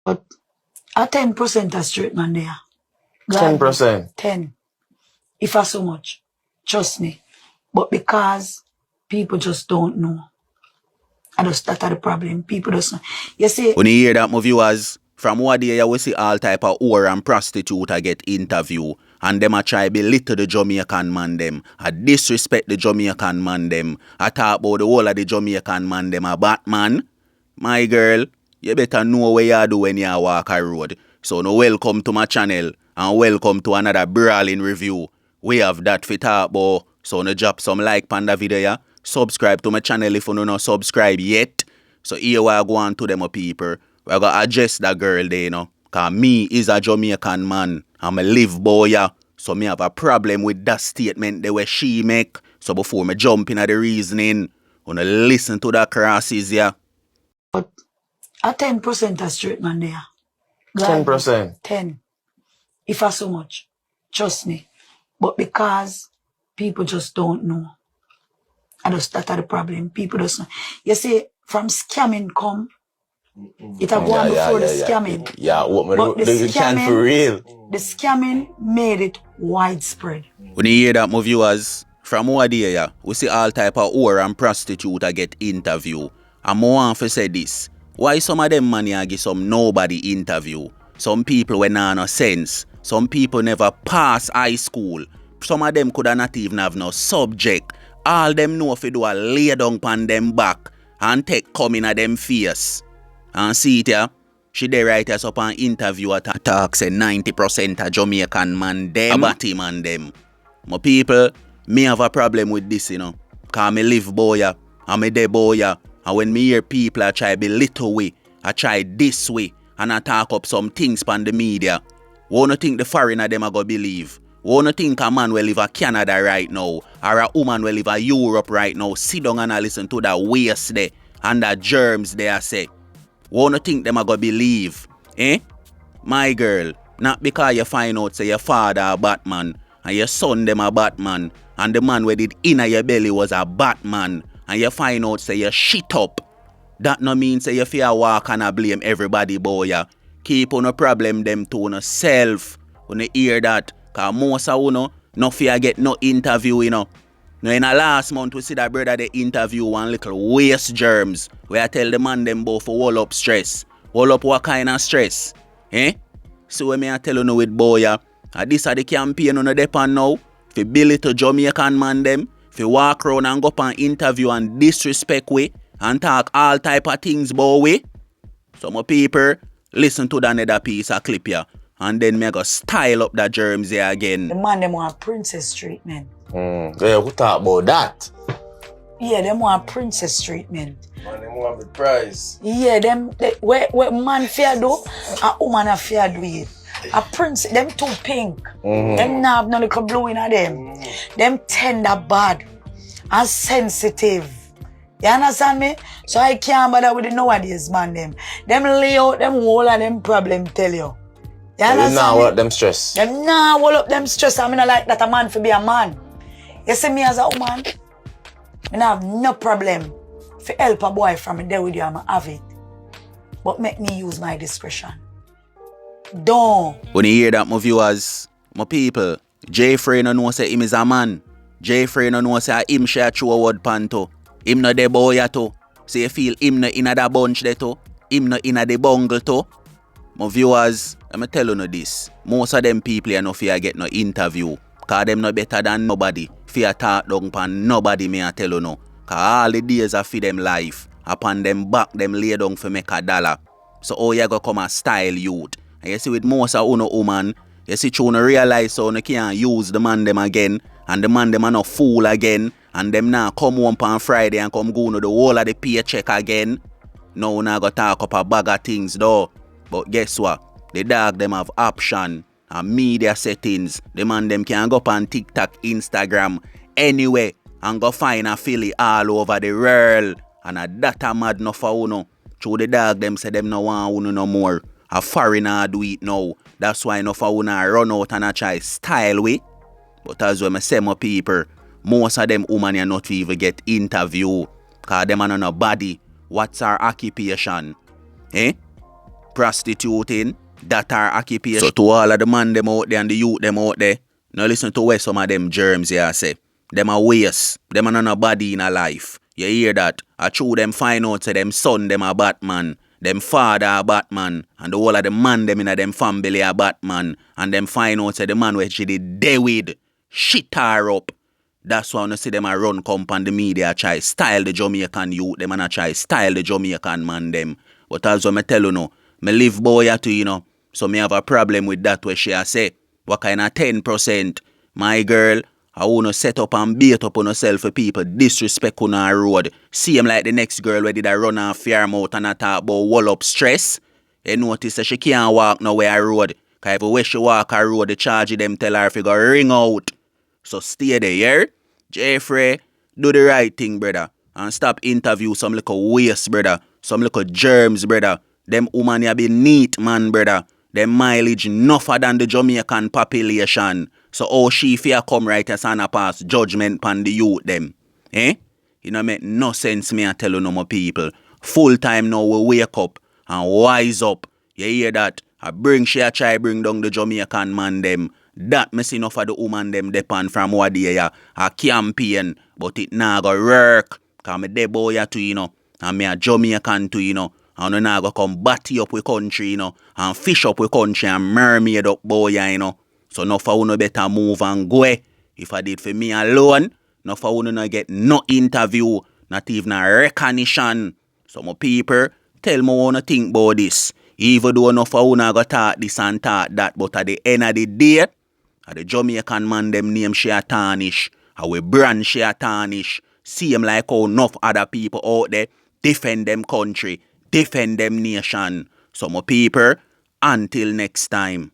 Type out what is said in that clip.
But a 10% a straight man there. 10%? 10. If I so much. Trust me. But because people just don't know. And that's the problem. People just know. You see, when you hear that, my viewers, from what day you will see all type of whore and prostitute a get interview. And them a try belittle the Jamaican man them. A disrespect the Jamaican man them. I talk about the whole of the Jamaican man them a Batman. My girl, you better know what you do when you walk a road. So no, welcome to my channel and welcome to another brawling review. We have that for talk about. So no drop some like on the video, yeah? Subscribe to my channel if you no not subscribe yet. So here we are going to them people. We gotta address that girl there, you know. Cause me is a Jamaican man. I'm a live boy, yeah. So me have a problem with that statement the way she make. So before me jump in at the reasoning, wanna listen to that crosses, yeah. But a 10% a straight man there. 10%? 10. If I so much. Trust me. But because people just don't know. And that's the problem. People just know. You see, from scamming come, it have gone before the scamming. Yeah, but the scamming for real. The scamming made it widespread. When you hear that, my viewers, from what day, yeah, we see all type of whore and prostitute a get interview. And more want to say this. Why some of them money give some nobody interview? Some people when nah no sense. Some people never pass high school. Some of them could not even have no subject. All them know if they do a lay down pan them back and take coming at them face. And see it here, she dey write us up an interview at a talk say 90% of Jamaican man them, batty man them. My people, me have a problem with this, you know. Cause me live boya, and me dey boya. And when me hear people I try belittle way, I try this way, and I talk up some things pan the media, wanna think the foreigner them I go believe? Wanna think a man will live a Canada right now, or a woman will live a Europe right now, sit down and listen to that waste there, and the germs there I say. Wanna think them I go believe? Eh? My girl, not because you find out say your father a Batman, and your son them a Batman, and the man where did inna your belly was a Batman, and you find out say you shit up. That no mean say you fear walk and a blame everybody boy ya. Keep on a problem them to on self. When you hear that, cause most of you no fear get no interview, you know. Now in the last month we see that brother they interview one little waste germs where I tell the man them both for wall up stress. Wall up what kind of stress? Eh? So when I tell you with boy ya, this are the campaign on the depend now. For Billy to Jamaican man them, for walk around and go up and interview and disrespect we and talk all type of things boy we. So my people, listen to that another piece of clip here. And then me go style up that germs here again. The man them want princess treatment. Yeah, we talk about that. Yeah, them want princess treatment. Man, them want the prize. Yeah, what man fear do, a woman a fear do it. A prince, them too pink. Them not have no little blue in them. Them tender bad and sensitive. You understand me? So I can't bother with the nowadays man them. Them lay out them whole of them problem tell you. You understand them now me? hold up them stress. Them now hold up them stress. I mean I like that a man for be a man. You see me as a woman, I have no problem for help a boy from there with you, I'ma have it. But make me use my discretion. Don't. When you hear that, my viewers, my people, Jeffrey no know say him is a man. Jeffrey no know say him share through a word panto. Him no de boy to. So you feel him no inna that bunch there to. Him no inna the bungle to. My viewers, let me tell you this. Most of them people are no fear get no interview. Cause them no better than nobody. Fear talk down pan nobody me I tell you no. Cause all the days are for them life. Upon them back them lay down for make $1. So how you go come and style youth? And you see with most of uno woman, you see you realize so you can't use the man them again. And the man them are no fool again. And them now come home on Friday and come go to the whole of the paycheck again. Now now go talk up a bag of things though. But guess what? The dog them have option and media settings. The man them can go up on TikTok, Instagram, anyway, and go find a filly all over the world. And a data mad no for uno. Through the dog them say them no want uno no more. A foreigner do it now. That's why no for uno run out and a try style way. But as when I say my people, most of them women are not even get interview. Cause them are no body. What's our occupation? Eh? prostituting, that are occupation. So to all of the man them out there and the youth them out there, now listen to where some of them germs here say. Them a waste. Them a no body in a life. You hear that? I true them find out say them son them a Batman. Them father a Batman. And the whole of the man them in a them family a Batman. And them find out say the man where she did deal with shit her up. That's why I see them a run come on the media try style the Jamaican youth. Them and a try style the Jamaican man them. But also me tell you no, me live boy too, you know. So me have a problem with that where she a say, what kind of 10%? My girl, I wanna set up and bait up on herself for people disrespect on her road. See him like the next girl where did I run her fear mouth and I talk about wall up stress. You notice that she can't walk nowhere her road. Cause if when she walk her road, the charge them tell her if you go ring out. So stay there, yeah? Jeffrey, do the right thing, brother. And stop interview some little waste, brother. Some little germs, brother. Them woman ya be neat, man, brother. Them mileage nuffer than the Jamaican population. So how she fear come right as and pass judgment pan the youth them. Eh? You know make no sense me I tell you no more people. Full time now we wake up and wise up. You hear that? I bring she a try bring down the Jamaican man them. That me see enough of the woman them depend from what they a campaign. But it nah go work. Cause me de boy too, you know. And me a Jamaican too, you know. And we now go come batty up with country, you know. And fish up with country and mermaid up boy, you know. So no for uno better move and go. If I did for me alone, no for uno no get no interview, not even a recognition. So my people, tell me what you think about this. Even though no for uno go talk this and talk that, but at the end of the day, the Jamaican man them name she a tarnish. Our brand she a tarnish. See him like how enough other people out there defend them country, defend them nation. So my people, until next time.